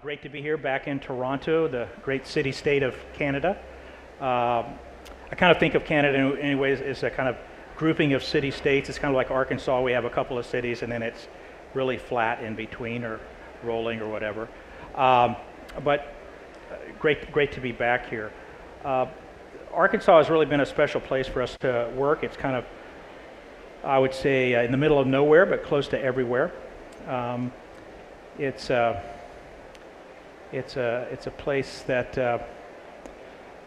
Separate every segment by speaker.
Speaker 1: Great to be here back in Toronto, the great city-state of Canada. I kind of think of Canada in any ways as a kind of grouping of city-states. It's kind of like Arkansas. We have a couple of cities, and then it's really flat in between, or rolling, or whatever. But great to be back here. Arkansas has really been a special place for us to work. It's kind of, I would say, in the middle of nowhere, but close to everywhere. It's a place that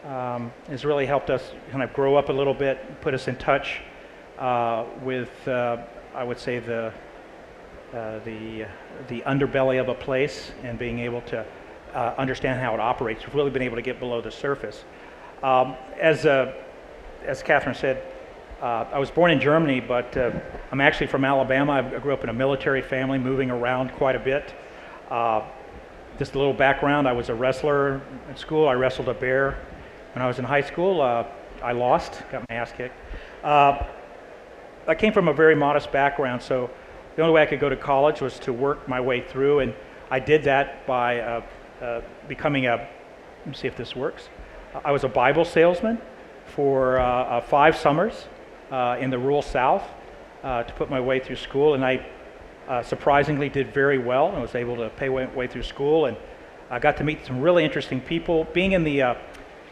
Speaker 1: has really helped us kind of grow up a little bit, put us in touch with, I would say, the underbelly of a place, and being able to understand how it operates. We've really been able to get below the surface. As Catherine said, I was born in Germany, but I'm actually from Alabama. I grew up in a military family, moving around quite a bit. Just a little background, I was a wrestler at school. I wrestled a bear. When I was in high school, I lost, got my ass kicked. I came from a very modest background, so the only way I could go to college was to work my way through, and I did that by becoming let me see if this works. I was a Bible salesman for 5 summers in the rural South to put my way through school, and I surprisingly did very well. I was able to pay my way through school, and I got to meet some really interesting people. Being in the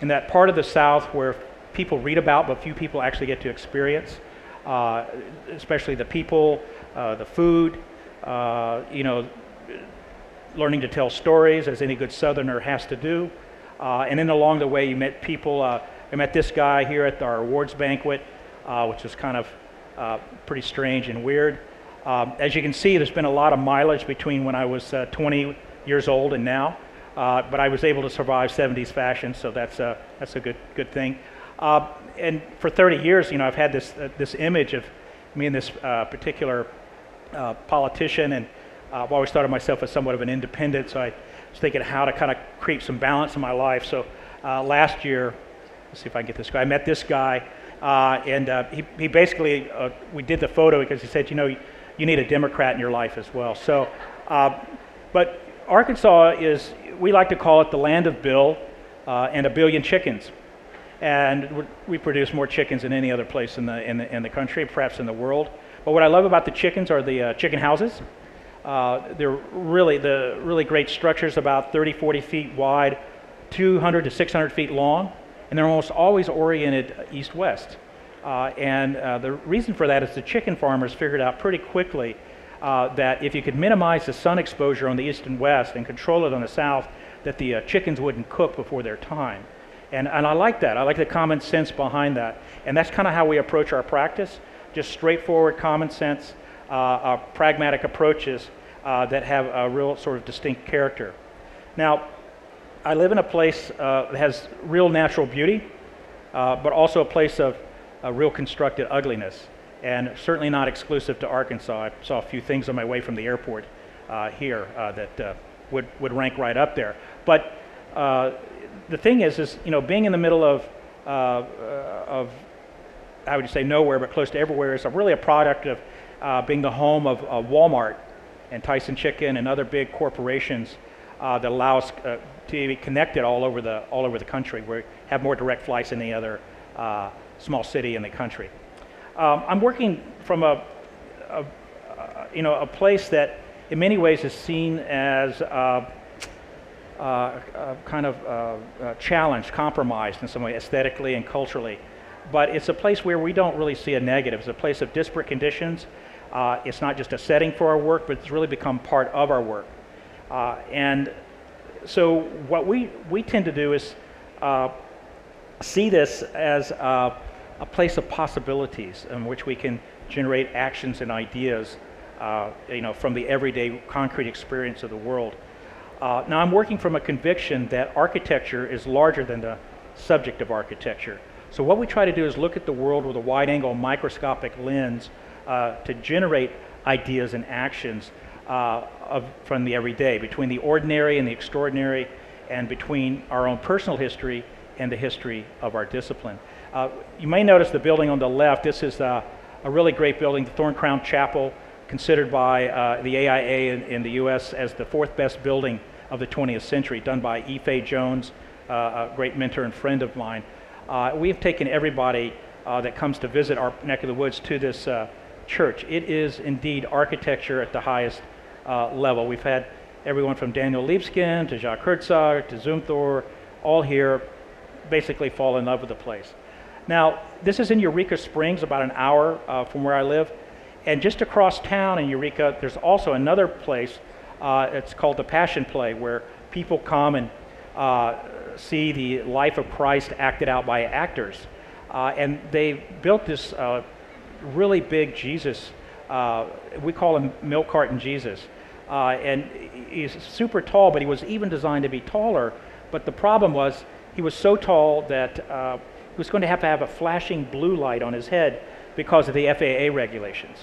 Speaker 1: in that part of the South where people read about but few people actually get to experience, especially the people, the food, learning to tell stories, as any good Southerner has to do. And then along the way, you met people. I met this guy here at our awards banquet, which was kind of pretty strange and weird. As you can see, there's been a lot of mileage between when I was 20 years old and now, but I was able to survive 70s fashion, so that's a good thing. And for 30 years, I've had this image of me and this particular politician, and I've always thought of myself as somewhat of an independent, so I was thinking how to kind of create some balance in my life. So last year, let's see if I can get this guy, I met this guy, and he basically, we did the photo because he said, you need a Democrat in your life as well. So, but Arkansas is, we like to call it the land of Bill and a billion chickens. And we produce more chickens than any other place in the country, perhaps in the world. But what I love about the chickens are the chicken houses. They're really great structures, about 30, 40 feet wide, 200 to 600 feet long, and they're almost always oriented east-west. And the reason for that is the chicken farmers figured out pretty quickly that if you could minimize the sun exposure on the east and west and control it on the south, that the chickens wouldn't cook before their time. And I like that. I like the common sense behind that. And that's kind of how we approach our practice, just straightforward common sense, pragmatic approaches that have a real sort of distinct character. Now, I live in a place that has real natural beauty, but also a place of real constructed ugliness, and certainly not exclusive to Arkansas. I saw a few things on my way from the airport here that would rank right up there. But the thing is being in the middle of I would say nowhere, but close to everywhere, is really a product of being the home of Walmart and Tyson Chicken and other big corporations that allow us to be connected all over the country. We have more direct flights than any other small city in the country. I'm working from a place that in many ways is seen as kind of challenged, compromised in some way, aesthetically and culturally. But it's a place where we don't really see a negative. It's a place of disparate conditions. It's not just a setting for our work, but it's really become part of our work. And so what we tend to do is see this as a place of possibilities in which we can generate actions and ideas from the everyday concrete experience of the world. Now, I'm working from a conviction that architecture is larger than the subject of architecture. So what we try to do is look at the world with a wide-angle microscopic lens to generate ideas and actions from the everyday, between the ordinary and the extraordinary, and between our own personal history and the history of our discipline. You may notice the building on the left. This is a really great building, the Thorn Crown Chapel, considered by the AIA in the U.S. as the 4th best building of the 20th century, done by E. Jones, a great mentor and friend of mine. We have taken everybody that comes to visit our neck of the woods to this church. It is indeed architecture at the highest level. We've had everyone from Daniel Libeskind to Jacques Herzog to Zumthor, all here, basically fall in love with the place. Now, this is in Eureka Springs, about an hour from where I live. And just across town in Eureka, there's also another place. It's called the Passion Play, where people come and see the life of Christ acted out by actors. And they built this really big Jesus. We call him Milk Carton Jesus. And he's super tall, but he was even designed to be taller. But the problem was he was so tall that he was going to have a flashing blue light on his head because of the FAA regulations.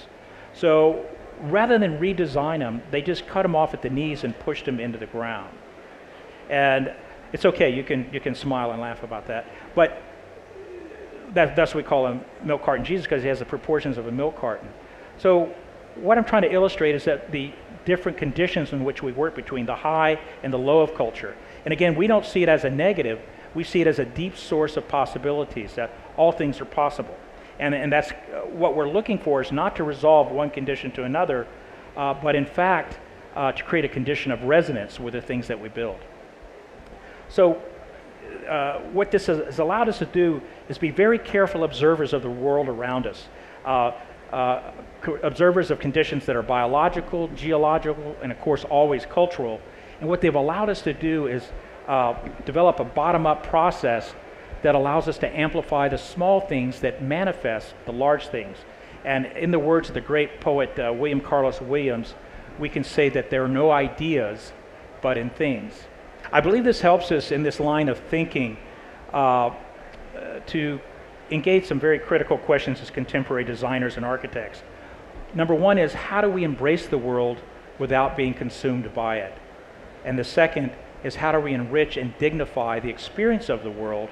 Speaker 1: So rather than redesign him, they just cut him off at the knees and pushed him into the ground. And it's okay, you can smile and laugh about that. But that's what we call him Milk Carton Jesus, because he has the proportions of a milk carton. So what I'm trying to illustrate is that the different conditions in which we work between the high and the low of culture. And again, we don't see it as a negative, we see it as a deep source of possibilities, that all things are possible. And that's what we're looking for, is not to resolve one condition to another, but in fact, to create a condition of resonance with the things that we build. So what this has allowed us to do is be very careful observers of the world around us. Observers of conditions that are biological, geological, and of course always cultural. And what they've allowed us to do is develop a bottom-up process that allows us to amplify the small things that manifest the large things. And in the words of the great poet William Carlos Williams, we can say that there are no ideas but in things. I believe this helps us in this line of thinking to engage some very critical questions as contemporary designers and architects. Number one is, how do we embrace the world without being consumed by it? And the second is, how do we enrich and dignify the experience of the world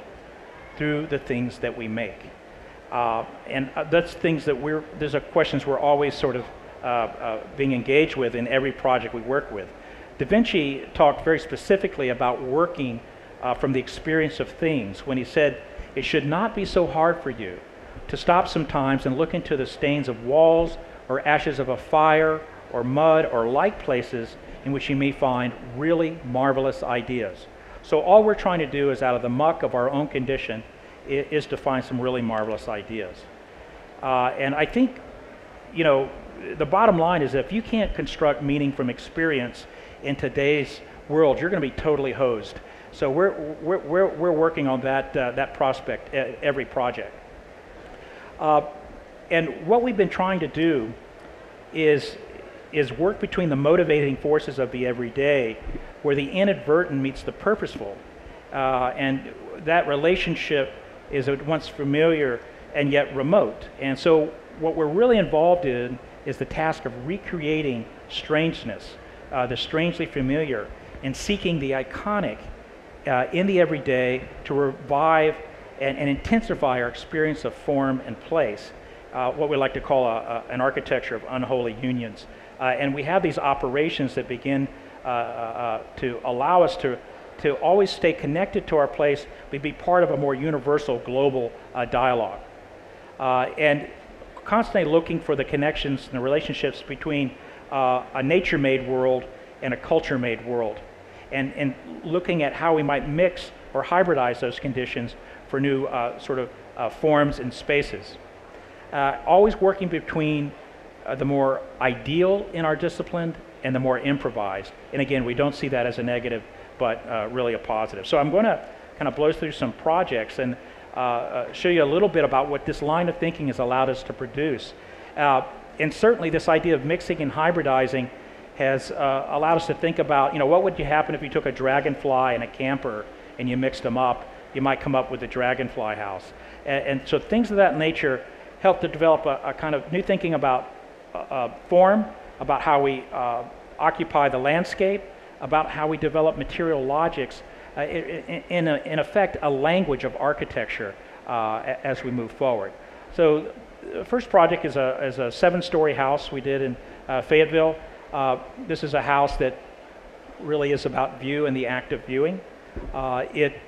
Speaker 1: through the things that we make? And that's things that those are questions we're always sort of being engaged with in every project we work with. Da Vinci talked very specifically about working from the experience of things when he said, it should not be so hard for you to stop sometimes and look into the stains of walls or ashes of a fire or mud or like places in which you may find really marvelous ideas. So all we're trying to do is, out of the muck of our own condition, is to find some really marvelous ideas. And I think, you know, the bottom line is, if you can't construct meaning from experience in today's world, you're going to be totally hosed. So we're working on that prospect at every project. And what we've been trying to do is work between the motivating forces of the everyday, where the inadvertent meets the purposeful. And that relationship is at once familiar and yet remote. And so what we're really involved in is the task of recreating strangeness, the strangely familiar, and seeking the iconic in the everyday to revive and intensify our experience of form and place, what we like to call an architecture of unholy unions. And we have these operations that begin to allow us to always stay connected to our place, but be part of a more universal global dialogue. And constantly looking for the connections and the relationships between a nature-made world and a culture-made world, and looking at how we might mix or hybridize those conditions for new sort of forms and spaces. Always working between the more ideal in our discipline and the more improvised. And again, we don't see that as a negative, but really a positive. So I'm going to kind of blow through some projects and show you a little bit about what this line of thinking has allowed us to produce. And certainly this idea of mixing and hybridizing has allowed us to think about, you know, what would happen if you took a dragonfly and a camper and you mixed them up? You might come up with the dragonfly house. And so things of that nature help to develop a kind of new thinking about form, about how we occupy the landscape, about how we develop material logics, in effect a language of architecture as we move forward. So the first project is a 7-story house we did in Fayetteville. This is a house that really is about view and the act of viewing. It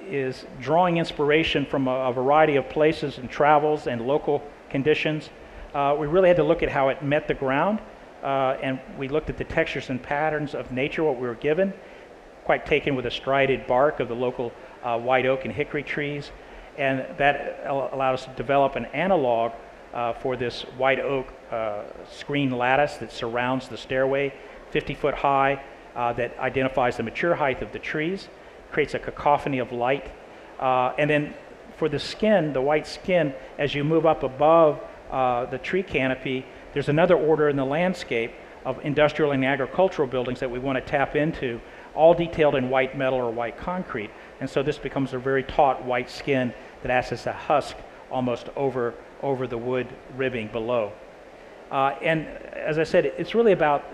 Speaker 1: is drawing inspiration from a variety of places and travels and local conditions. We really had to look at how it met the ground, and we looked at the textures and patterns of nature, what we were given, quite taken with the striated bark of the local white oak and hickory trees, and that allowed us to develop an analog for this white oak screen lattice that surrounds the stairway, 50-foot high, that identifies the mature height of the trees, creates a cacophony of light. And then for the skin, the white skin, as you move up above the tree canopy, there's another order in the landscape of industrial and agricultural buildings that we want to tap into, all detailed in white metal or white concrete. And so this becomes a very taut white skin that acts as a husk almost over the wood ribbing below. And as I said, it's really about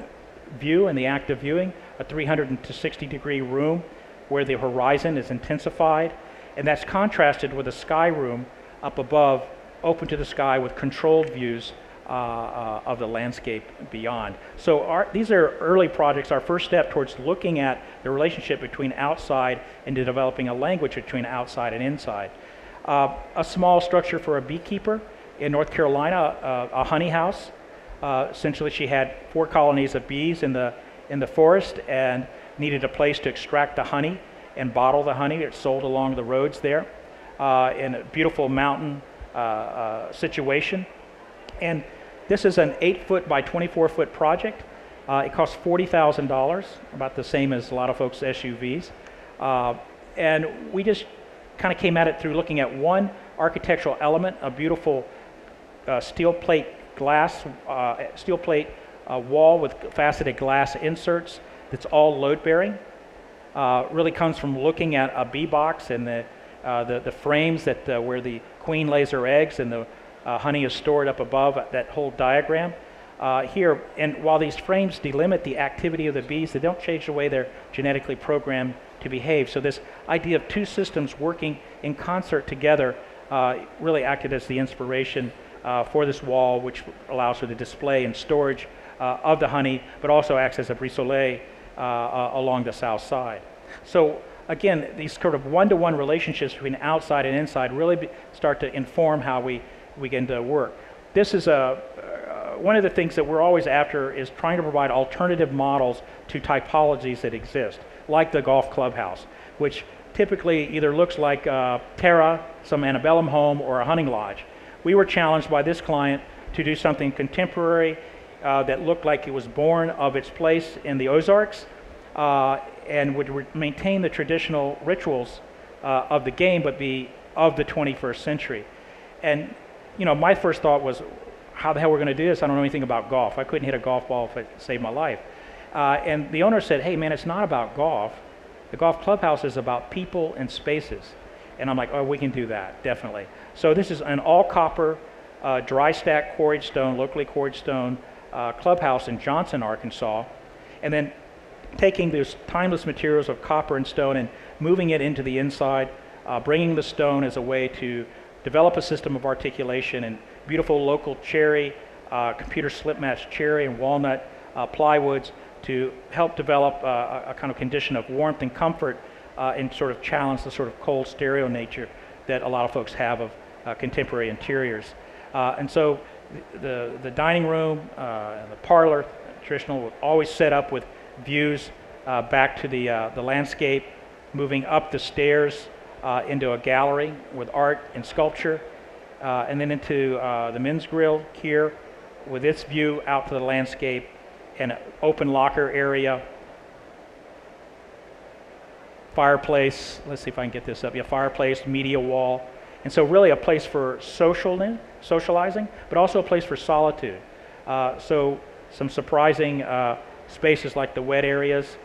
Speaker 1: view and the act of viewing, a 360-degree room where the horizon is intensified, and that's contrasted with a sky room up above, open to the sky with controlled views of the landscape beyond. So these are early projects, our first step towards looking at the relationship between outside and to developing a language between outside and inside. A small structure for a beekeeper in North Carolina, a honey house. Essentially, she had 4 colonies of bees in the forest and needed a place to extract the honey and bottle the honey. It's sold along the roads there in a beautiful mountain situation. And this is an 8-foot by 24-foot project. It costs $40,000, about the same as a lot of folks' SUVs. And we just kind of came at it through looking at one architectural element, a beautiful steel plate wall with faceted glass inserts that's all load-bearing. Really comes from looking at a bee box and the frames that where the queen lays her eggs and the honey is stored up above, that whole diagram here. And while these frames delimit the activity of the bees, they don't change the way they're genetically programmed to behave. So this idea of 2 systems working in concert together really acted as the inspiration for this wall, which allows for the display and storage of the honey, but also acts as a brise-soleil along the south side. So again, these sort of one-to-one relationships between outside and inside really start to inform how we begin to work. This is one of the things that we're always after is trying to provide alternative models to typologies that exist, like the golf clubhouse, which typically either looks like Terra, some antebellum home, or a hunting lodge. We were challenged by this client to do something contemporary that looked like it was born of its place in the Ozarks and would maintain the traditional rituals of the game, but be of the 21st century. And you know, my first thought was, how the hell we're going to do this? I don't know anything about golf. I couldn't hit a golf ball if it saved my life. And the owner said, hey man, it's not about golf. The golf clubhouse is about people and spaces. And I'm like, oh, we can do that, definitely. So this is an all copper, dry stack quarried stone, locally quarried stone clubhouse in Johnson, Arkansas. And then taking those timeless materials of copper and stone and moving it into the inside, bringing the stone as a way to develop a system of articulation and beautiful local cherry, computer slip match cherry and walnut plywoods to help develop a kind of condition of warmth and comfort and sort of challenge the sort of cold stereo nature that a lot of folks have of contemporary interiors. And so the dining room and the parlor, traditional, always set up with views back to the landscape, moving up the stairs into a gallery with art and sculpture, and then into the men's grill here with its view out to the landscape and an open locker area, fireplace, let's see if I can get this up, yeah, fireplace, media wall. And so really a place for socializing, but also a place for solitude. So some surprising spaces like the wet areas.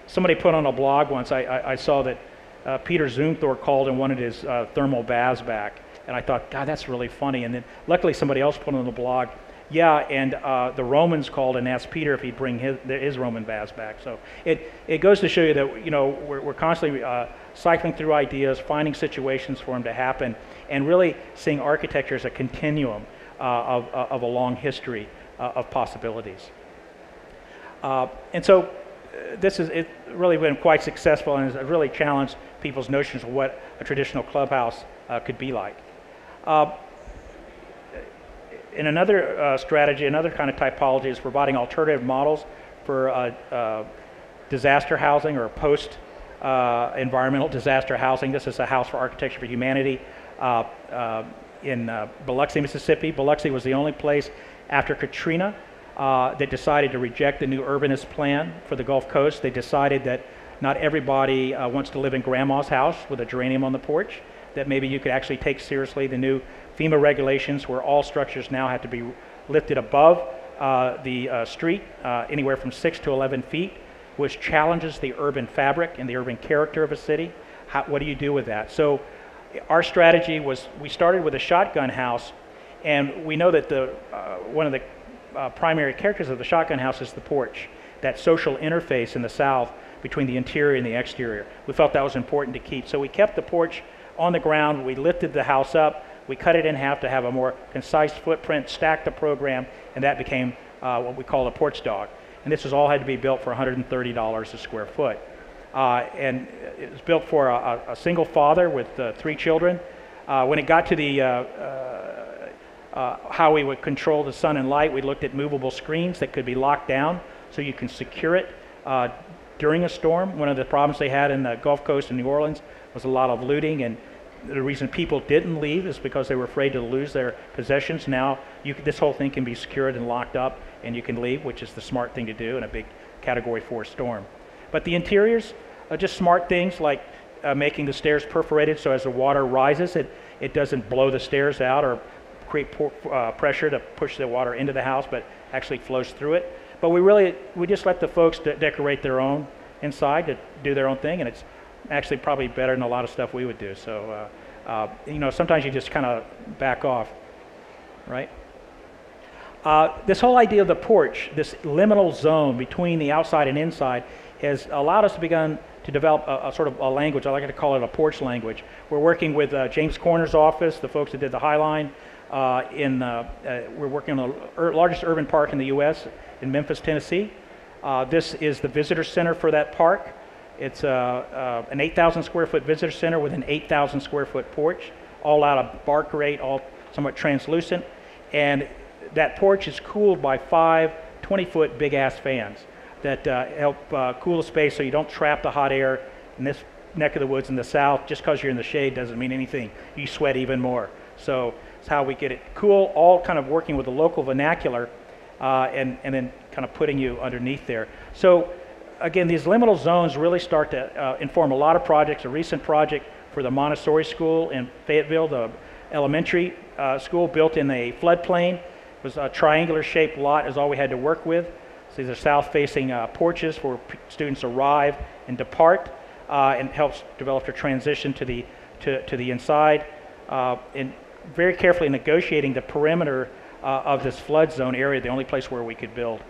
Speaker 1: Somebody put on a blog once, I saw that Peter Zumthor called and wanted his thermal baths back. And I thought, God, that's really funny. And then luckily somebody else put on the blog, yeah, and the Romans called and asked Peter if he'd bring his Roman baths back. So it goes to show you that, you know, we're constantly cycling through ideas, finding situations for them to happen, and really seeing architecture as a continuum of a long history of possibilities. And so this is it really been quite successful and has really challenged people's notions of what a traditional clubhouse could be like. In another strategy, another kind of typology is providing alternative models for disaster housing or post environmental disaster housing. This is a House for Architecture for Humanity in Biloxi, Mississippi. Biloxi was the only place after Katrina that decided to reject the new urbanist plan for the Gulf Coast. They decided that not everybody wants to live in grandma's house with a geranium on the porch, that maybe you could actually take seriously the new FEMA regulations where all structures now have to be lifted above the street, anywhere from 6 to 11 feet, which challenges the urban fabric and the urban character of a city. What do you do with that? So our strategy was, we started with a shotgun house, and we know that one of the primary characters of the shotgun house is the porch, that social interface in the South between the interior and the exterior. We felt that was important to keep. So we kept the porch on the ground, we lifted the house up, we cut it in half to have a more concise footprint, stacked the program, and that became what we call a porch dog. And this was all had to be built for $130 a square foot. And it was built for a single father with 3 children. When it got to the how we would control the sun and light, we looked at movable screens that could be locked down so you can secure it during a storm. One of the problems they had in the Gulf Coast in New Orleans was a lot of looting, and the reason people didn't leave is because they were afraid to lose their possessions. Now this whole thing can be secured and locked up, and you can leave, which is the smart thing to do in a big Category 4 storm. But the interiors are just smart things like making the stairs perforated so as the water rises, it doesn't blow the stairs out or create pressure to push the water into the house, but actually flows through it. But we just let the folks decorate their own inside to do their own thing, and it's actually probably better than a lot of stuff we would do. So, you know, sometimes you just kind of back off, right? This whole idea of the porch, this liminal zone between the outside and inside, has allowed us to begin to develop a sort of a language. I like to call it a porch language. We're working with James Corner's office, the folks that did the High Line. We're working on the largest urban park in the U.S. in Memphis, Tennessee. This is the visitor center for that park. It's an 8,000 square foot visitor center with an 8,000 square foot porch, all out of bark grate, all somewhat translucent. And that porch is cooled by 5 20-foot big-ass fans that help cool the space so you don't trap the hot air in this neck of the woods in the South. Just because you're in the shade doesn't mean anything. You sweat even more. So it's how we get it cool, all kind of working with the local vernacular and then kind of putting you underneath there. So again, these liminal zones really start to inform a lot of projects. A recent project for the Montessori school in Fayetteville, the elementary school built in a floodplain. It was a triangular shaped lot is all we had to work with. So these are south-facing porches where students arrive and depart, and helps develop their transition to the inside, and very carefully negotiating the perimeter of this flood zone area, the only place where we could build.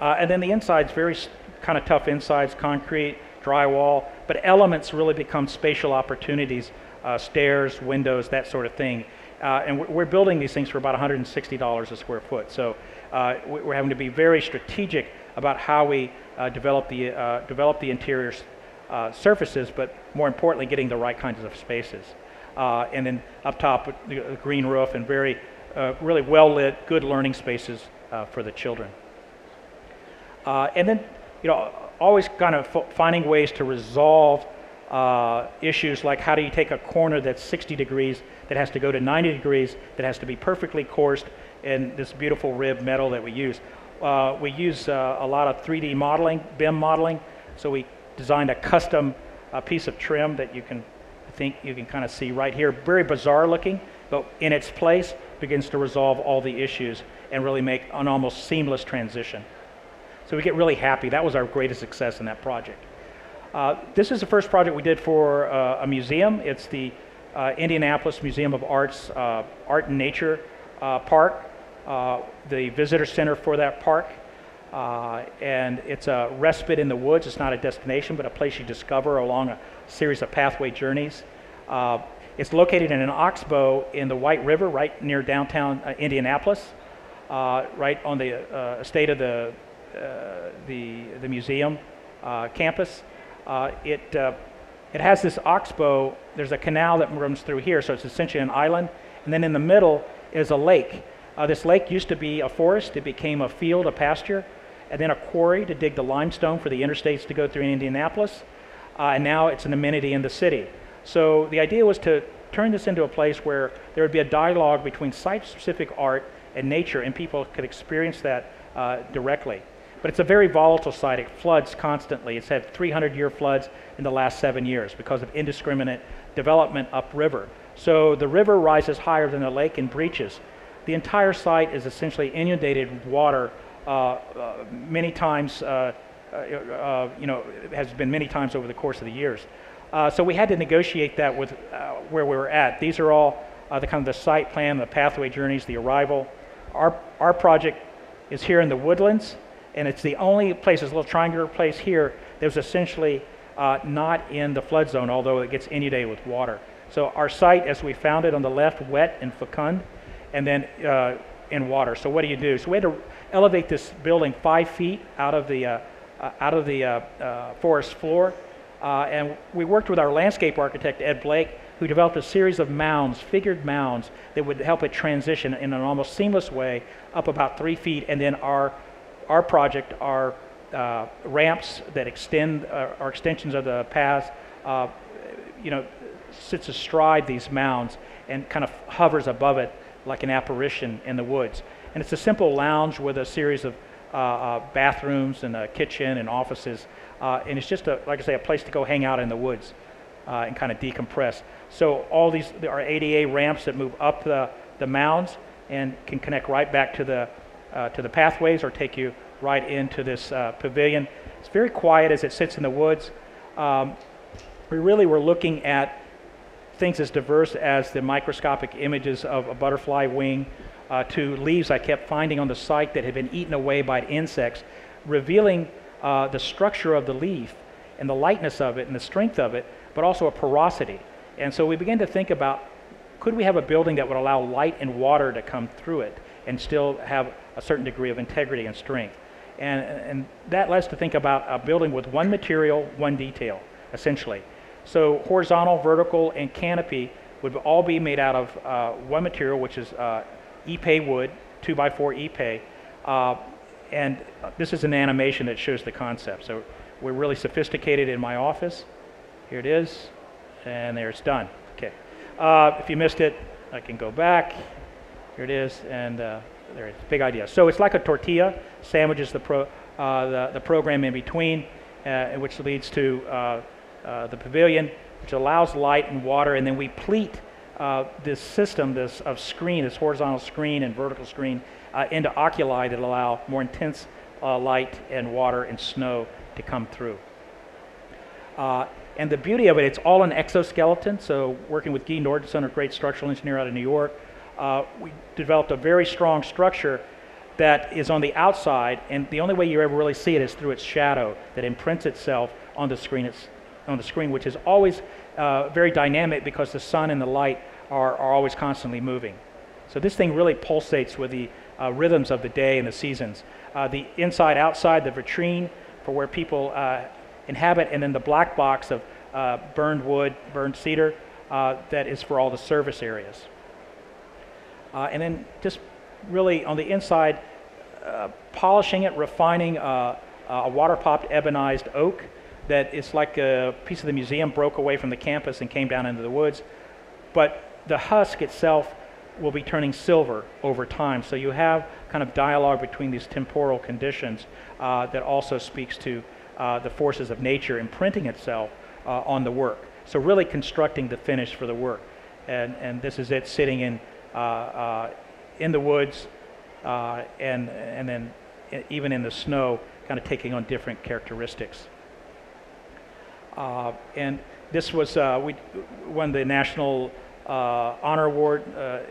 Speaker 1: And then the inside's very kind of tough insides, concrete, drywall, but elements really become spatial opportunities, stairs, windows, that sort of thing. And we're building these things for about $160 a square foot. So we're having to be very strategic about how we develop the interior surfaces, but more importantly, getting the right kinds of spaces. And then up top, the green roof and very really well-lit, good learning spaces for the children. And then, you know, always kind of finding ways to resolve issues like how do you take a corner that's 60 degrees that has to go to 90 degrees, that has to be perfectly coursed in this beautiful rib metal that we use. We use a lot of 3D modeling, BIM modeling, so we designed a custom piece of trim that you can, I think you can kind of see right here, very bizarre looking, but in its place begins to resolve all the issues and really make an almost seamless transition. So we get really happy. That was our greatest success in that project. This is the first project we did for a museum. It's the Indianapolis Museum of Art's Art and Nature Park, the visitor center for that park. And it's a respite in the woods. It's not a destination, but a place you discover along a series of pathway journeys. It's located in an oxbow in the White River, right near downtown Indianapolis, right on the estate of the the museum campus. It has this oxbow. There's a canal that runs through here, so it's essentially an island. And then in the middle is a lake. This lake used to be a forest. It became a field, a pasture, and then a quarry to dig the limestone for the interstates to go through in Indianapolis. And now it's an amenity in the city. So the idea was to turn this into a place where there would be a dialogue between site-specific art and nature, and people could experience that directly. But it's a very volatile site. It floods constantly. It's had 300-year floods in the last 7 years because of indiscriminate development upriver. So the river rises higher than the lake in breaches. The entire site is essentially inundated with water many times, has been many times over the course of the years. So we had to negotiate that with where we were at. These are all the kind of the site plan, the pathway journeys, the arrival. Our project is here in the woodlands, and it's the only place, this little triangular place here, that was essentially not in the flood zone, although it gets inundated with water. So our site, as we found it on the left, wet and fecund, and then in water. So what do you do? So we had to elevate this building 5 feet out of the forest floor. And we worked with our landscape architect, Ed Blake, who developed a series of mounds, figured mounds, that would help it transition in an almost seamless way up about 3 feet. And then our project, our ramps that extend, our extensions of the paths, sits astride these mounds and kind of hovers above it like an apparition in the woods. And it's a simple lounge with a series of bathrooms and a kitchen and offices. And it's just, like I say, a place to go hang out in the woods and kind of decompress. So all these are ADA ramps that move up the mounds and can connect right back to the pathways or take you right into this pavilion. It's very quiet as it sits in the woods. We really were looking at things as diverse as the microscopic images of a butterfly wing to leaves I kept finding on the site that had been eaten away by insects, revealing the structure of the leaf and the lightness of it and the strength of it, but also a porosity. And so we began to think about, could we have a building that would allow light and water to come through it and still have a certain degree of integrity and strength? And that led us to think about a building with one material, one detail, essentially. So horizontal, vertical, and canopy would all be made out of one material, which is Ipe wood, 2x4 Ipe. And this is an animation that shows the concept. So we're really sophisticated in my office. Here it is, and there it's done. Okay. If you missed it, I can go back. Here it is, and there it is. Big idea. So it's like a tortilla, sandwiches the program in between, which leads to the pavilion, which allows light and water, and then we pleat this system, this horizontal screen and vertical screen into oculi that allow more intense light and water and snow to come through. And the beauty of it, it's all an exoskeleton. So working with Guy Nordson, a great structural engineer out of New York, we developed a very strong structure that is on the outside, and the only way you ever really see it is through its shadow that imprints itself on the screen, which is always very dynamic because the sun and the light are always constantly moving. So this thing really pulsates with the rhythms of the day and the seasons. The inside, outside, the vitrine for where people inhabit, and then the black box of burned wood, burned cedar, that is for all the service areas. And then just really on the inside, polishing it, refining a water-popped ebonized oak that is like a piece of the museum broke away from the campus and came down into the woods. But the husk itself will be turning silver over time. So you have kind of dialogue between these temporal conditions that also speaks to the forces of nature imprinting itself on the work. So really constructing the finish for the work. And this is it sitting in the woods and then even in the snow, kind of taking on different characteristics. And this was, we won the National Honor Award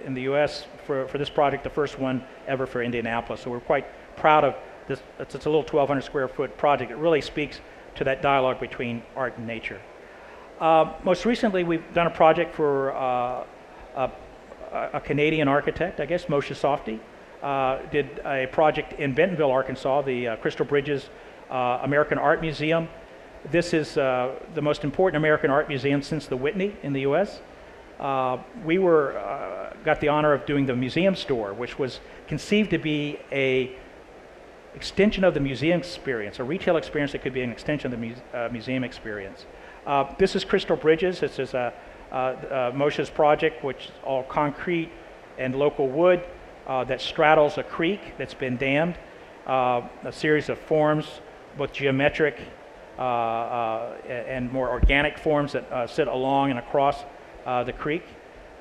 Speaker 1: in the U.S. for this project, the first one ever for Indianapolis. So we're quite proud of this. It's a little 1,200 square foot project. It really speaks to that dialogue between art and nature. Most recently, we've done a project for a Canadian architect, I guess, Moshe Softy. did a project in Bentonville, Arkansas, the Crystal Bridges American Art Museum. This is the most important American art museum since the Whitney in the U.S. We got the honor of doing the museum store, which was conceived to be a extension of the museum experience, a retail experience that could be an extension of the museum experience. This is Crystal Bridges. This is Moshe's project, which is all concrete and local wood that straddles a creek that's been dammed. A series of forms, both geometric and more organic forms that sit along and across the creek,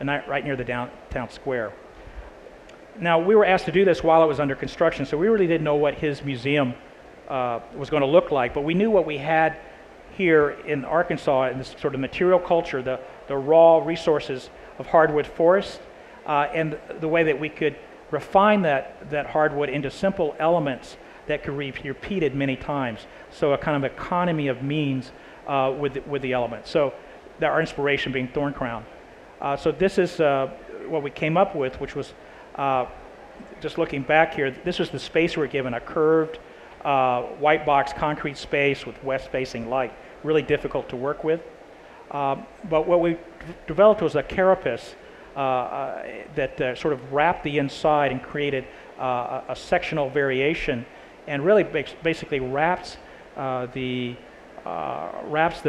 Speaker 1: and right near the downtown square. Now, we were asked to do this while it was under construction, so we really didn't know what his museum was going to look like, but we knew what we had here in Arkansas in this sort of material culture, the raw resources of hardwood forest, and the way that we could refine that hardwood into simple elements that could be repeated many times. So a kind of economy of means with the elements. So our inspiration being thorn crown. So this is what we came up with, which was just looking back here. This was the space we were given, a curved white box concrete space with west-facing light. Really difficult to work with. But what we developed was a carapace that sort of wrapped the inside and created a sectional variation, and really basically wraps the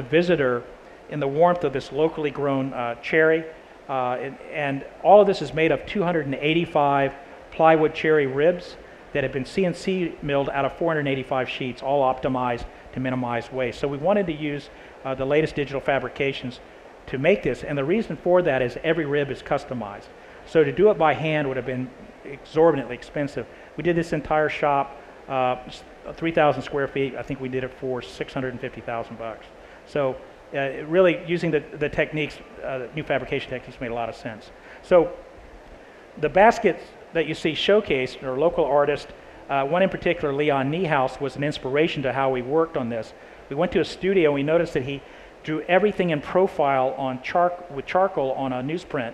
Speaker 1: visitor in the warmth of this locally grown cherry. And all of this is made of 285 plywood cherry ribs that have been CNC milled out of 485 sheets, all optimized to minimize waste. So we wanted to use the latest digital fabrications to make this, and the reason for that is every rib is customized. So to do it by hand would have been exorbitantly expensive. We did this entire shop, 3,000 square feet. I think we did it for $650,000. So really using the techniques, new fabrication techniques made a lot of sense. So the baskets that you see showcased are local artists. One in particular, Leon Niehaus, was an inspiration to how we worked on this. We went to a studio and we noticed that he drew everything in profile on with charcoal on a newsprint,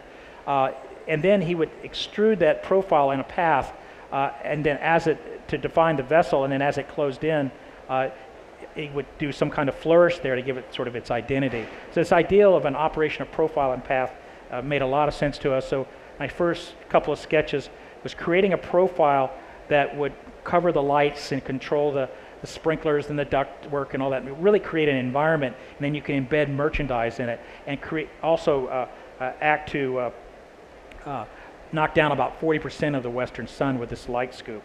Speaker 1: and then he would extrude that profile in a path, and then to define the vessel, and then as it closed in, he would do some kind of flourish there to give it sort of its identity. So this ideal of an operation of profile and path made a lot of sense to us. So my first couple of sketches was creating a profile that would cover the lights and control the sprinklers and the duct work and all that, and really create an environment, and then you can embed merchandise in it and act to knock down about 40% of the western sun with this light scoop.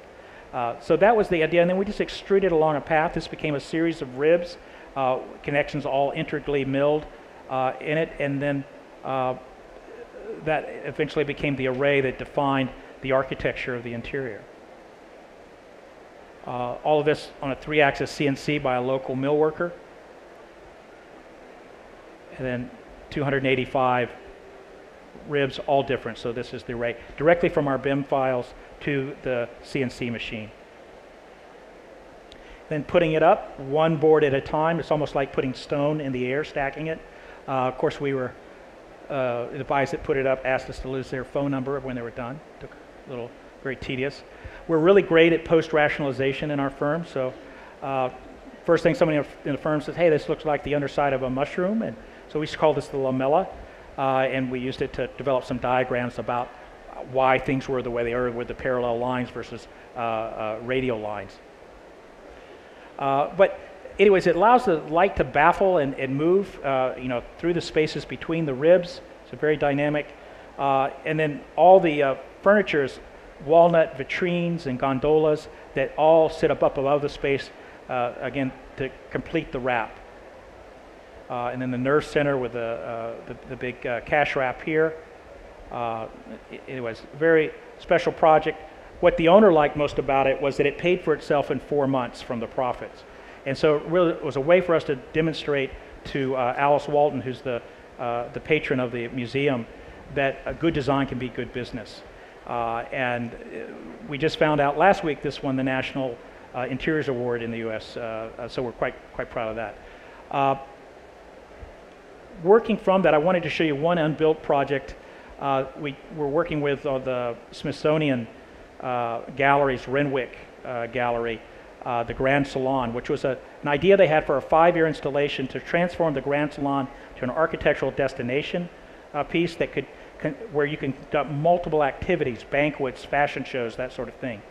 Speaker 1: So that was the idea, and then we just extruded along a path. This became a series of ribs, connections all integrally milled in it, and then that eventually became the array that defined the architecture of the interior. All of this on a 3-axis CNC by a local mill worker, and then 285 ribs, all different. So this is the array directly from our BIM files to the CNC machine. Then putting it up one board at a time. It's almost like putting stone in the air, stacking it. Of course, we were the guys that put it up asked us to lose their phone number when they were done. Took a little, very tedious. We're really great at post-rationalization in our firm. So first thing somebody in the firm says, hey, this looks like the underside of a mushroom. And so we used to call this the lamella. And we used it to develop some diagrams about why things were the way they are with the parallel lines versus radial lines. But anyways, it allows the light to baffle and move through the spaces between the ribs. It's very dynamic. And then all the furniture is walnut vitrines and gondolas that all sit up above the space, again, to complete the wrap. And then the nerve center with the big cash wrap here. Anyways, very special project. What the owner liked most about it was that it paid for itself in 4 months from the profits. And so it really was a way for us to demonstrate to Alice Walton, who's the patron of the museum, that a good design can be good business. And we just found out last week this won the National Interiors Award in the U.S., so we're quite proud of that. Working from that, I wanted to show you one unbuilt project. We were working with the Smithsonian galleries, Renwick Gallery, the Grand Salon, which was an idea they had for a 5-year installation to transform the Grand Salon to an architectural destination piece that where you can conduct multiple activities, banquets, fashion shows, that sort of thing.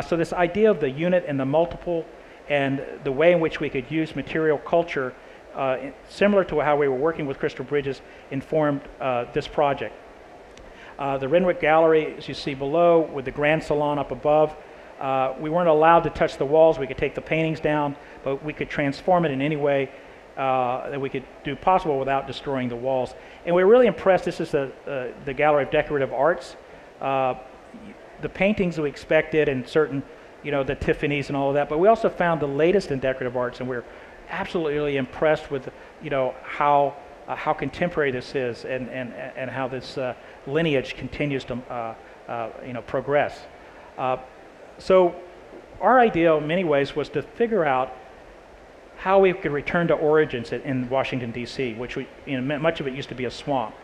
Speaker 1: So this idea of the unit and the multiple and the way in which we could use material culture, similar to how we were working with Crystal Bridges, informed this project. The Renwick Gallery, as you see below, with the Grand Salon up above, we weren't allowed to touch the walls. We could take the paintings down, but we could transform it in any way that we could do possible without destroying the walls. And we were really impressed. This is the Gallery of Decorative Arts. The paintings we expected and certain, the Tiffany's and all of that, but we also found the latest in decorative arts, and we're absolutely impressed with, how contemporary this is and how this lineage continues to, progress. So our idea in many ways was to figure out how we could return to origins in Washington, D.C., which much of it used to be a swamp.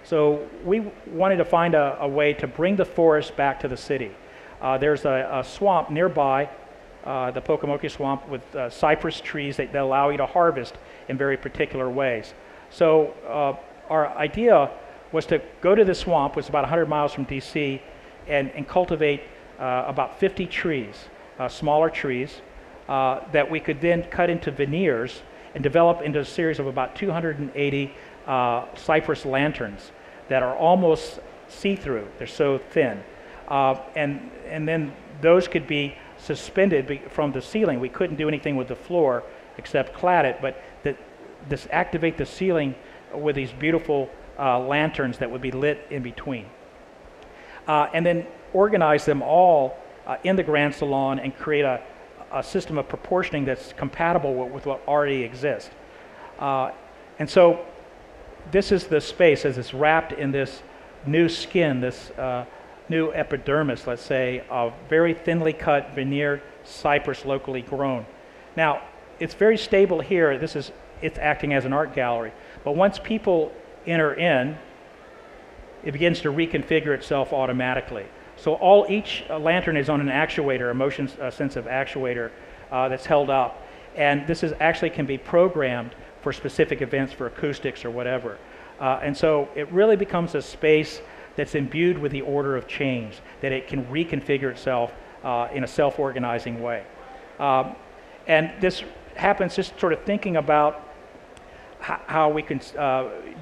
Speaker 1: So we wanted to find a way to bring the forest back to the city. There's a swamp nearby, the Pocomoke Swamp, with cypress trees that allow you to harvest in very particular ways. So our idea was to go to the swamp, which is about 100 miles from D.C., and cultivate about 50 trees, smaller trees, that we could then cut into veneers and develop into a series of about 280 cypress lanterns that are almost see-through. They're so thin. And then those could be suspended from the ceiling. We couldn't do anything with the floor except clad it, but activate the ceiling with these beautiful lanterns that would be lit in between. And then organize them all in the Grand Salon and create a system of proportioning that's compatible with what already exists. And so this is the space as it's wrapped in this new skin, this new epidermis, let's say, of very thinly cut veneer cypress locally grown. Now, it's very stable here. It's acting as an art gallery. But once people enter in, it begins to reconfigure itself automatically. So each lantern is on an actuator, a motion sensitive actuator that's held up. And this actually can be programmed for specific events, for acoustics or whatever. And so it really becomes a space that's imbued with the order of change, that it can reconfigure itself in a self-organizing way. And this happens just sort of thinking about how we can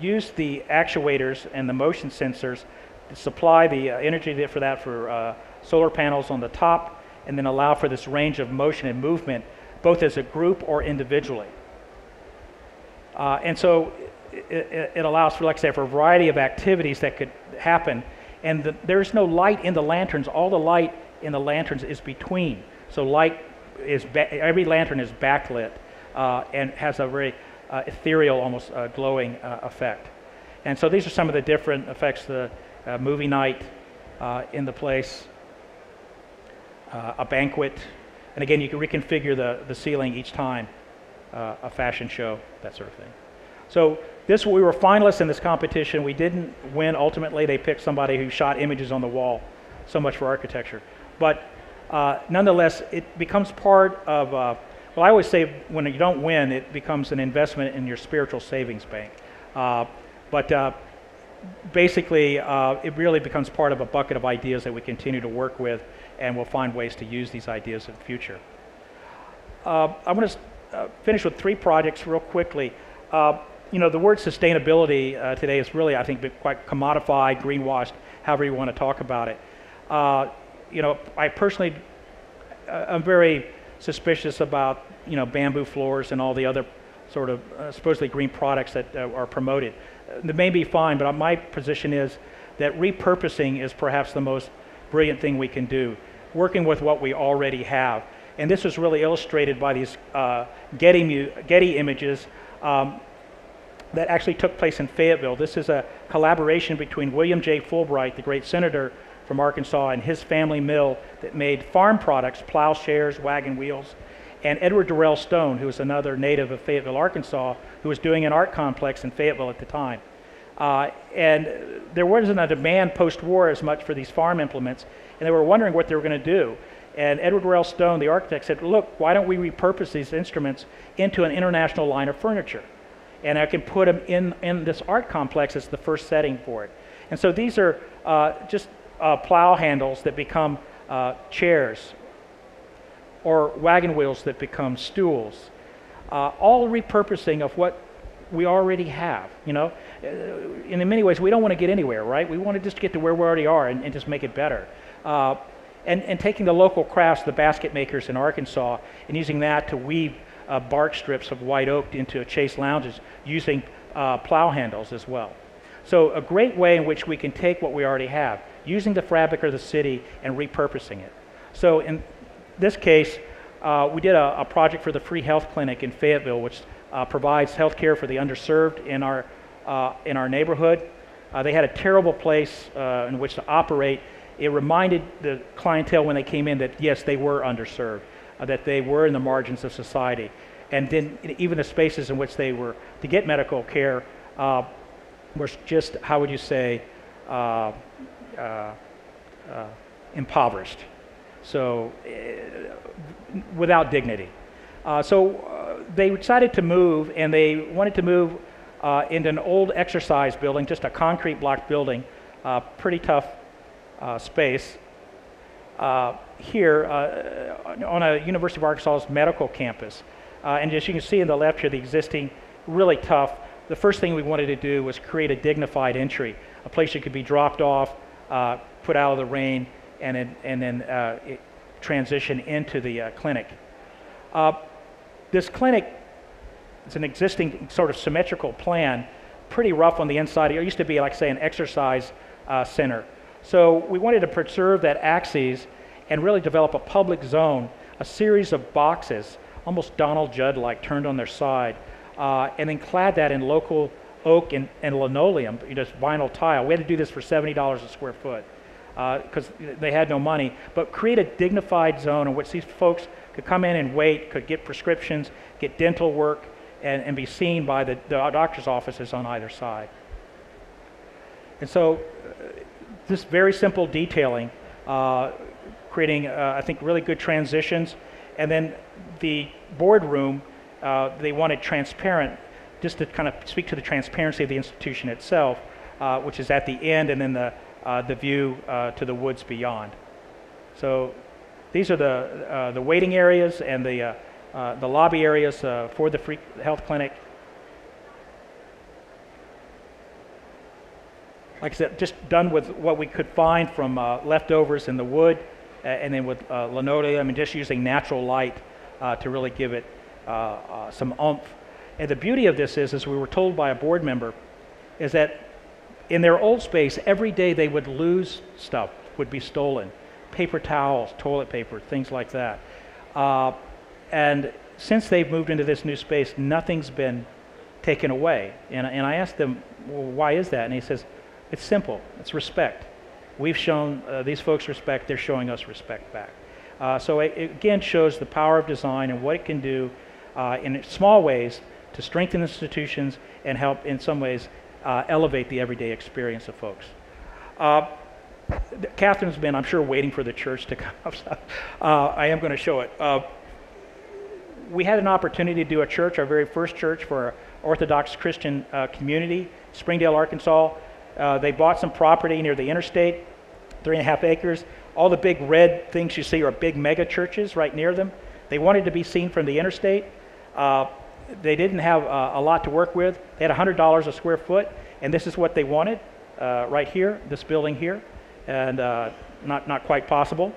Speaker 1: use the actuators and the motion sensors to supply the energy for that for solar panels on the top, and then allow for this range of motion and movement, both as a group or individually. And so it allows for, like I say, for a variety of activities that could happen. And there's no light in the lanterns. All the light in the lanterns is between. So every lantern is backlit and has a very ethereal, almost glowing effect. And so these are some of the different effects. The movie night in the place, a banquet, and again, you can reconfigure the ceiling each time, a fashion show, that sort of thing. So we were finalists in this competition. We didn't win ultimately. They picked somebody who shot images on the wall. So much for architecture. But nonetheless, it becomes part of, well, I always say when you don't win, it becomes an investment in your spiritual savings bank. But basically, it really becomes part of a bucket of ideas that we continue to work with, and we'll find ways to use these ideas in the future. I'm going to finish with 3 projects real quickly. The word sustainability today is really, I think, been quite commodified, greenwashed, however you want to talk about it. I personally, I'm very suspicious about, bamboo floors and all the other sort of supposedly green products that are promoted. They may be fine, but my position is that repurposing is perhaps the most brilliant thing we can do, working with what we already have. And this was really illustrated by these Getty images that actually took place in Fayetteville. This is a collaboration between William J. Fulbright, the great senator from Arkansas, and his family mill that made farm products, plowshares, wagon wheels, and Edward Durrell Stone, who was another native of Fayetteville, Arkansas, who was doing an art complex in Fayetteville at the time. And there wasn't a demand post-war as much for these farm implements, and they were wondering what they were going to do. And Edward Rell Stone, the architect, said, look, why don't we repurpose these instruments into an international line of furniture? And I can put them in this art complex as the first setting for it. And so these are just plow handles that become chairs, or wagon wheels that become stools. All repurposing of what we already have, you know. In many ways, we don't want to get anywhere, right? We want to just get to where we already are and just make it better. And taking the local crafts, the basket makers in Arkansas, and using that to weave bark strips of white oak into chase lounges using plow handles as well. So a great way in which we can take what we already have, using the fabric of the city and repurposing it. So in this case, we did a project for the Free Health Clinic in Fayetteville, which provides health care for the underserved in our neighborhood. They had a terrible place in which to operate. It reminded the clientele when they came in that, yes, they were underserved, that they were in the margins of society. And then even the spaces in which they were to get medical care was just, how would you say, impoverished. So without dignity. So they decided to move, and they wanted to move into an old exercise building, just a concrete block building, pretty tough space here on a University of Arkansas's medical campus. And as you can see in the left here, the existing, really tough. The first thing we wanted to do was create a dignified entry, a place you could be dropped off, put out of the rain, and then transition into the clinic. This clinic is an existing sort of symmetrical plan, pretty rough on the inside. It used to be, like, say, an exercise center. So we wanted to preserve that axis and really develop a public zone, a series of boxes, almost Donald Judd-like, turned on their side, and then clad that in local oak and linoleum, just vinyl tile. We had to do this for $70 a square foot because they had no money, but create a dignified zone in which these folks could come in and wait, could get prescriptions, get dental work, and be seen by the doctor's offices on either side. And so this very simple detailing, creating, I think, really good transitions. And then the boardroom, they wanted transparent, just to kind of speak to the transparency of the institution itself, which is at the end, and then the view to the woods beyond. So these are the waiting areas and the lobby areas for the Free Health Clinic. Like I said, just done with what we could find from leftovers in the wood, and then with linoleum, and just using natural light to really give it some oomph. And the beauty of this is, as we were told by a board member, is that in their old space, every day they would lose stuff, would be stolen. Paper towels, toilet paper, things like that. And since they've moved into this new space, nothing's been taken away. And I asked them, well, why is that? And he says, it's simple. It's respect. We've shown these folks respect. They're showing us respect back. So it again shows the power of design and what it can do in small ways to strengthen institutions and help, in some ways, elevate the everyday experience of folks. Catherine's been, I'm sure, waiting for the church to come up. So, I am going to show it. We had an opportunity to do a church, our very first church for our Orthodox Christian community, Springdale, Arkansas. They bought some property near the interstate, 3.5 acres. All the big red things you see are big mega churches right near them. They wanted to be seen from the interstate. They didn't have a lot to work with. They had $100 a square foot, and this is what they wanted right here, this building here, and not quite possible.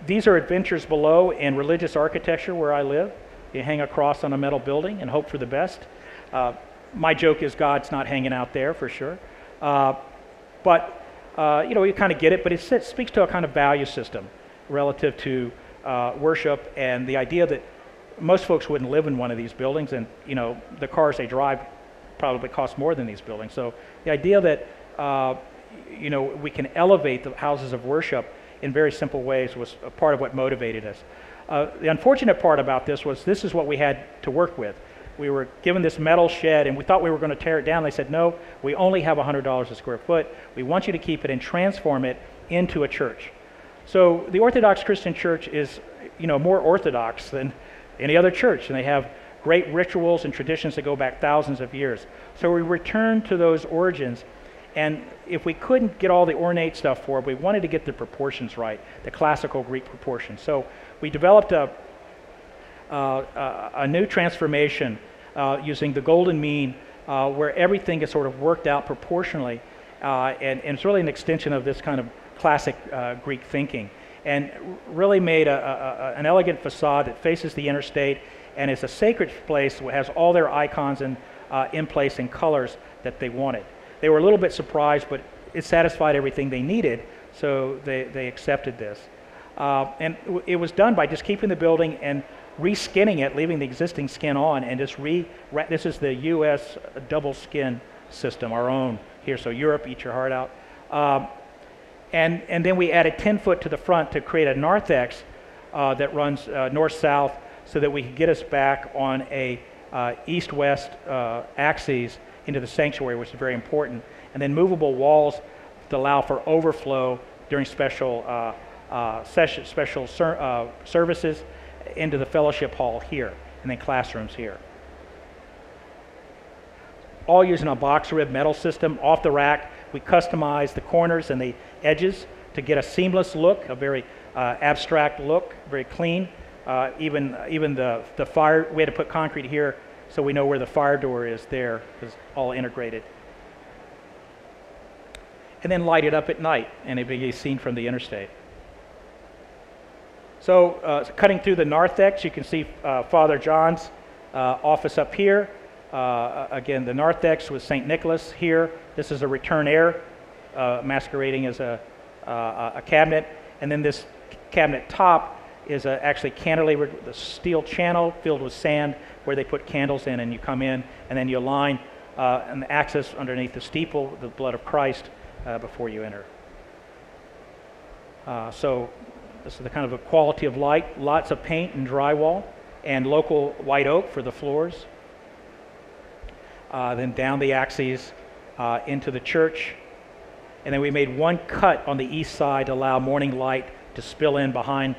Speaker 1: These are adventures below in religious architecture where I live. You hang a cross on a metal building and hope for the best. My joke is God's not hanging out there for sure. But you know, you kind of get it, but it speaks to a kind of value system relative to worship, and the idea that most folks wouldn't live in one of these buildings, and you know, the cars they drive probably cost more than these buildings. So the idea that you know, we can elevate the houses of worship in very simple ways was a part of what motivated us. The unfortunate part about this was this is what we had to work with. We were given this metal shed, and we thought we were going to tear it down. They said, no, we only have $100 a square foot. We want you to keep it and transform it into a church. So the Orthodox Christian Church is, more orthodox than any other church, and they have great rituals and traditions that go back thousands of years. So we return to those origins, and if we couldn't get all the ornate stuff for it, we wanted to get the proportions right, the classical Greek proportions. So we developed a new transformation using the golden mean, where everything is sort of worked out proportionally, and it's really an extension of this kind of classic Greek thinking, and really made an elegant facade that faces the interstate and is a sacred place that has all their icons in place in colors that they wanted. They were a little bit surprised, but it satisfied everything they needed, so they accepted this. And it was done by just keeping the building and reskinning it, leaving the existing skin on, and just this is the U.S. double skin system, our own here. So Europe, eat your heart out. And then we added 10 foot to the front to create a narthex that runs north-south, so that we could get us back on a east-west axis into the sanctuary, which is very important. And then movable walls to allow for overflow during special services into the fellowship hall here, and then classrooms here. All using a box rib metal system off the rack. We customized the corners and the edges to get a seamless look, a very abstract look, very clean. Even the fire, we had to put concrete here so we know where the fire door is there, because it's all integrated. And then light it up at night, and it'd be seen from the interstate. So cutting through the narthex, you can see Father John's office up here. Again, the narthex with St. Nicholas here. This is a return air masquerading as a cabinet. And then this cabinet top is actually cantilevered with a steel channel filled with sand where they put candles in, and you come in, and then you align an axis underneath the steeple, the blood of Christ, before you enter. So this is the kind of a quality of light, lots of paint and drywall, and local white oak for the floors. Then down the axes into the church. And then we made one cut on the east side to allow morning light to spill in behind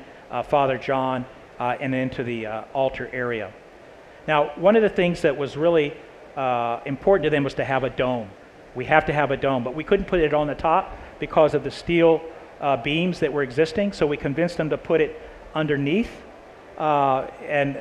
Speaker 1: Father John and into the altar area. Now, one of the things that was really important to them was to have a dome. We have to have a dome, but we couldn't put it on the top because of the steel beams that were existing, so we convinced them to put it underneath. And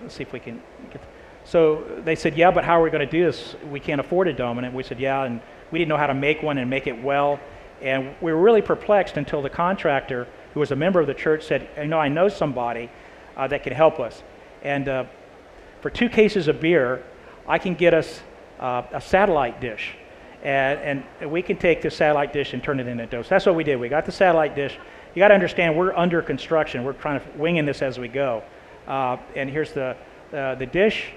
Speaker 1: let's see if we can get. So they said, yeah, but how are we going to do this? We can't afford a dome. And we said, yeah, and we didn't know how to make one and make it well. And we were really perplexed until the contractor, who was a member of the church, said, I know somebody that can help us. And for 2 cases of beer, I can get us a satellite dish. And we can take the satellite dish and turn it into a dome. So that's what we did. We got the satellite dish. You got to understand, we're under construction. We're trying to winging this as we go. And here's the dish.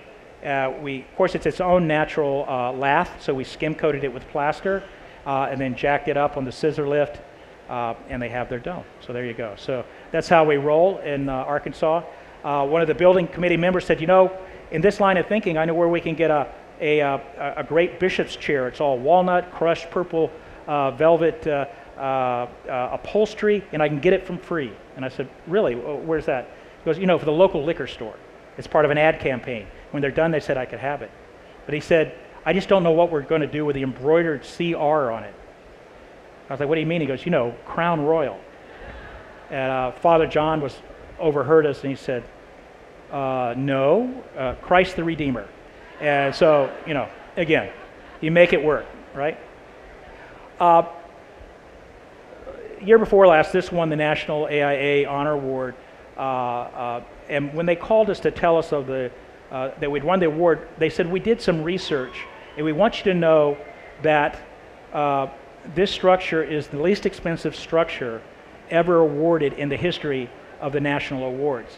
Speaker 1: Of course, it's its own natural lath, so we skim coated it with plaster and then jacked it up on the scissor lift, and they have their dome. So there you go. So that's how we roll in Arkansas. One of the building committee members said, in this line of thinking, I know where we can get a great bishop's chair. It's all walnut, crushed purple velvet upholstery, and I can get it from free. And I said, really? Where's that? He goes, for the local liquor store. It's part of an ad campaign. When they're done, they said I could have it. But he said, I just don't know what we're going to do with the embroidered CR on it. I was like, what do you mean? He goes, Crown Royal. And Father John overheard us, and he said, no, Christ the Redeemer. And so, again, you make it work, right? Year before last, this won the National AIA Honor Award. And when they called us to tell us of that we'd won the award, they said, we did some research, and we want you to know that this structure is the least expensive structure ever awarded in the history of the national awards.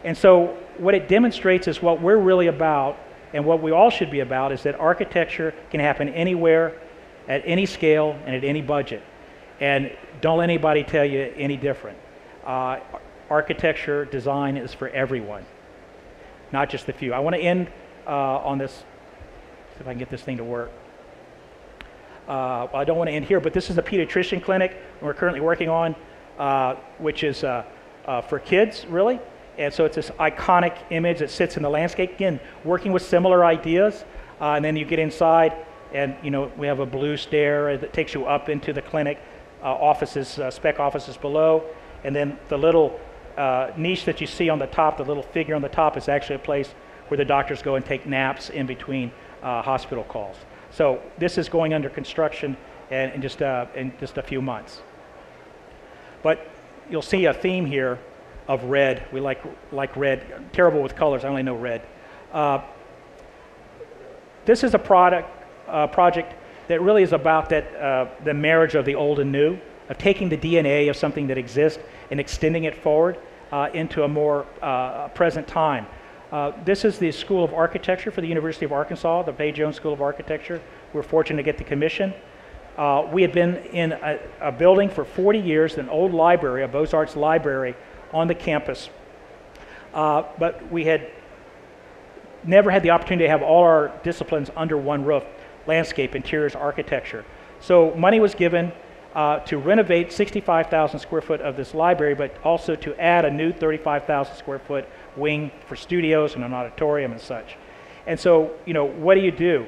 Speaker 1: And so what it demonstrates is what we're really about, and what we all should be about, is that architecture can happen anywhere, at any scale, and at any budget. And don't let anybody tell you any different. Architecture, design is for everyone, not just the few. I want to end on this, see if I can get this thing to work. I don't want to end here, but this is a pediatrician clinic we're currently working on, which is for kids, really. And so it's this iconic image that sits in the landscape. Again, working with similar ideas. And then you get inside, and we have a blue stair that takes you up into the clinic, offices, spec offices below. And then the little niche that you see on the top, the little figure on the top, is actually a place where the doctors go and take naps in between hospital calls. So this is going under construction in just a few months. But you'll see a theme here of red. We like red. Terrible with colors. I only know red. This is a project that really is about the marriage of the old and new, of taking the DNA of something that exists and extending it forward into a more present time. This is the School of Architecture for the University of Arkansas, the Faye Jones School of Architecture. We were fortunate to get the commission. We had been in a building for 40 years, an old library, a Ozarks library on the campus. But we had never had the opportunity to have all our disciplines under one roof: landscape, interiors, architecture. So money was given to renovate 65,000 square foot of this library, but also to add a new 35,000 square foot wing for studios and an auditorium and such. And so, what do you do?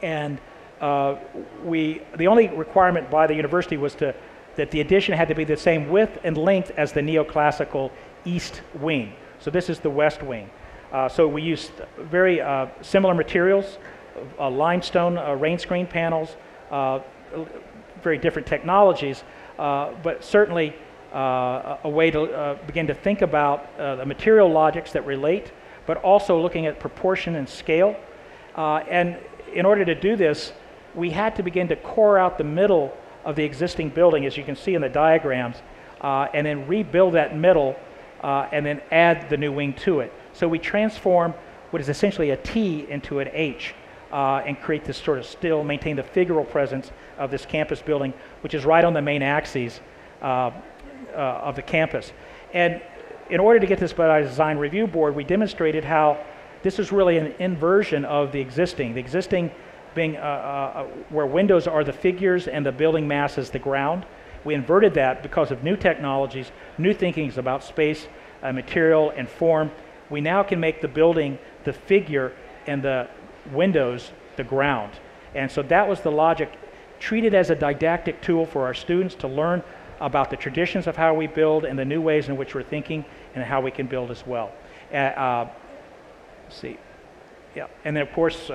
Speaker 1: And the only requirement by the university was that the addition had to be the same width and length as the neoclassical east wing. So this is the west wing. So we used very similar materials, limestone rain screen panels, very different technologies, but certainly a way to begin to think about the material logics that relate, but also looking at proportion and scale. And in order to do this, we had to begin to core out the middle of the existing building, as you can see in the diagrams, and then rebuild that middle and then add the new wing to it. So we transform what is essentially a T into an H and create this sort of maintain the figural presence of this campus building, which is right on the main axes of the campus. And in order to get this by the design review board, we demonstrated how this is really an inversion of the existing. The existing being where windows are the figures and the building mass is the ground. We inverted that because of new technologies, new thinkings about space, material, and form. We now can make the building the figure and the windows the ground. And so that was the logic, treated as a didactic tool for our students to learn about the traditions of how we build and the new ways in which we're thinking and how we can build as well. Let's see. Yeah, and then of course,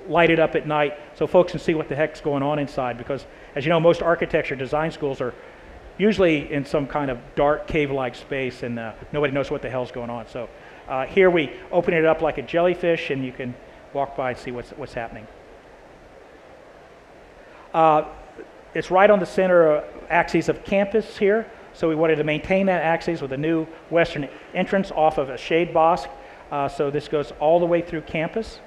Speaker 1: light it up at night so folks can see what the heck's going on inside, because as you know, most architecture design schools are usually in some kind of dark cave-like space, and nobody knows what the hell's going on. So here we open it up like a jellyfish, and you can walk by and see what's happening. It's right on the center axis of campus here, so we wanted to maintain that axis with a new western entrance off of a shade bosque. So this goes all the way through campus.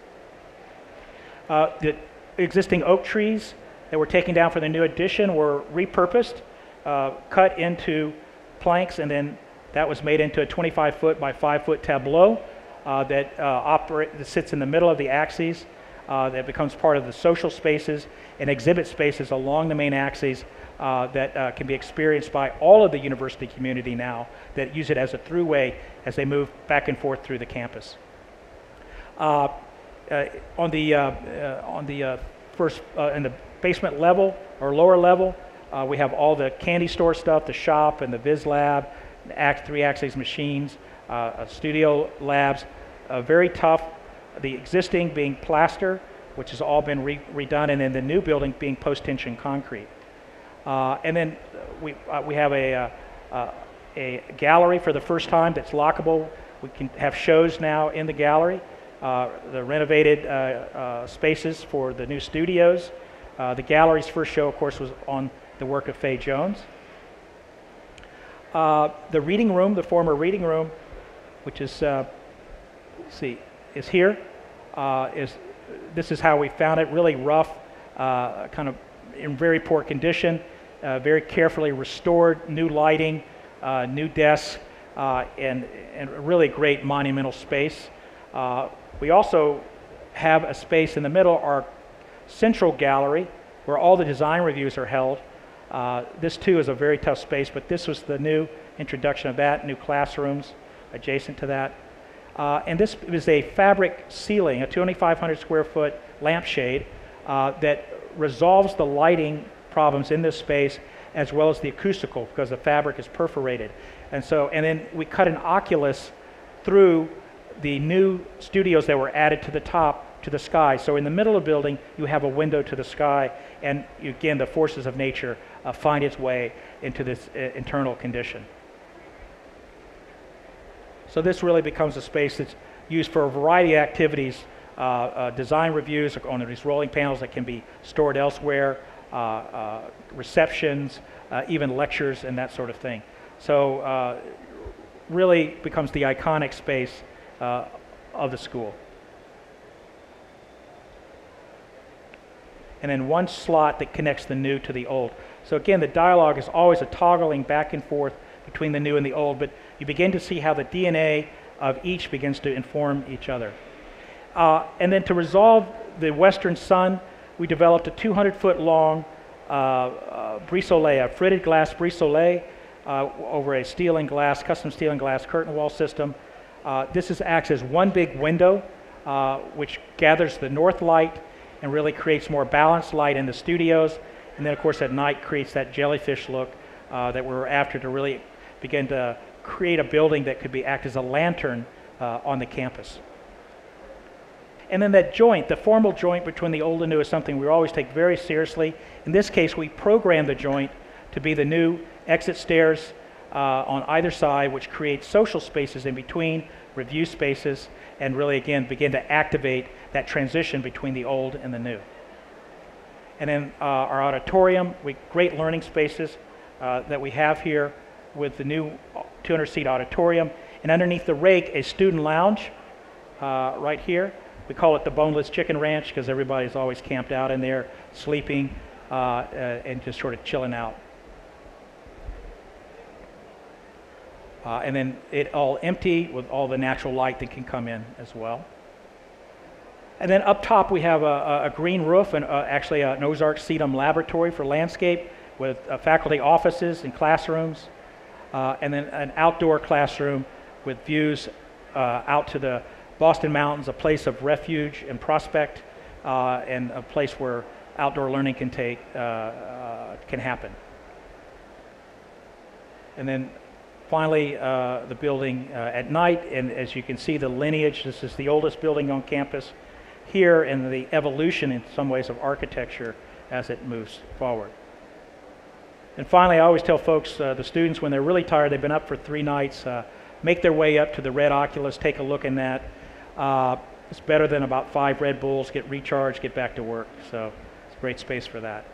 Speaker 1: The existing oak trees that were taken down for the new addition were repurposed, cut into planks, and then that was made into a 25-foot by 5-foot tableau that sits in the middle of the axes, that becomes part of the social spaces and exhibit spaces along the main axes that can be experienced by all of the university community now that use it as a throughway as they move back and forth through the campus. On the first, in the basement level or lower level, we have all the candy store stuff, the shop and the Viz Lab, the 3-axis machines, studio labs, very tough. The existing being plaster, which has all been redone, and then the new building being post-tension concrete. And then we have a gallery for the first time that's lockable. We can have shows now in the gallery. The renovated spaces for the new studios. The gallery's first show, of course, was on the work of Faye Jones. The reading room, the former reading room, which is, is here. This is how we found it, really rough, kind of in very poor condition, very carefully restored, new lighting, new desks, and a really great monumental space. We also have a space in the middle, our central gallery, where all the design reviews are held. This too is a very tough space, but this was the new introduction of that, new classrooms adjacent to that. And this is a fabric ceiling, a 2,500 square foot lampshade that resolves the lighting problems in this space as well as the acoustical, because the fabric is perforated. And then we cut an oculus through the new studios that were added to the top, to the sky. So in the middle of the building, you have a window to the sky, and again, the forces of nature find its way into this internal condition. So this really becomes a space that's used for a variety of activities, design reviews on these rolling panels that can be stored elsewhere, receptions, even lectures and that sort of thing. So really becomes the iconic space of the school. And then one slot that connects the new to the old. So again, the dialogue is always a toggling back and forth between the new and the old, but you begin to see how the DNA of each begins to inform each other. And then to resolve the western sun, we developed a 200-foot long brise-soleil, a fritted glass brise-soleil over a steel and glass, custom steel and glass curtain wall system. This acts as one big window, which gathers the north light and really creates more balanced light in the studios. And then, of course, at night creates that jellyfish look that we're after to really begin to create a building that could act as a lantern on the campus. And then that joint, the formal joint between the old and new, is something we always take very seriously. In this case, we programmed the joint to be the new exit stairs on either side, which creates social spaces in between, review spaces, and really, again, begin to activate that transition between the old and the new. And then our auditorium, great learning spaces that we have here with the new 200-seat auditorium. And underneath the rake, a student lounge right here. We call it the Boneless Chicken Ranch because everybody's always camped out in there, sleeping and just sort of chilling out. And then it all empty with all the natural light that can come in as well. And then up top we have a green roof and actually an Ozarks Sedum laboratory for landscape with faculty offices and classrooms. And then an outdoor classroom with views out to the Boston Mountains, a place of refuge and prospect, and a place where outdoor learning can happen. And then finally, the building at night, and as you can see the lineage, this is the oldest building on campus here, and the evolution in some ways of architecture as it moves forward. And finally, I always tell folks, the students, when they're really tired, they've been up for 3 nights, make their way up to the Red Oculus, take a look in that. It's better than about 5 Red Bulls, get recharged, get back to work. So it's a great space for that.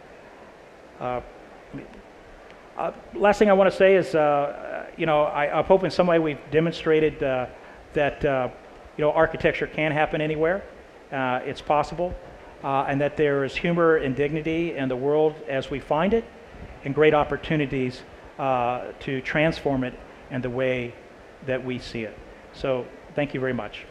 Speaker 1: Last thing I want to say is, I hope in some way we've demonstrated that architecture can happen anywhere. It's possible, and that there is humor and dignity in the world as we find it, and great opportunities to transform it in the way that we see it. So thank you very much.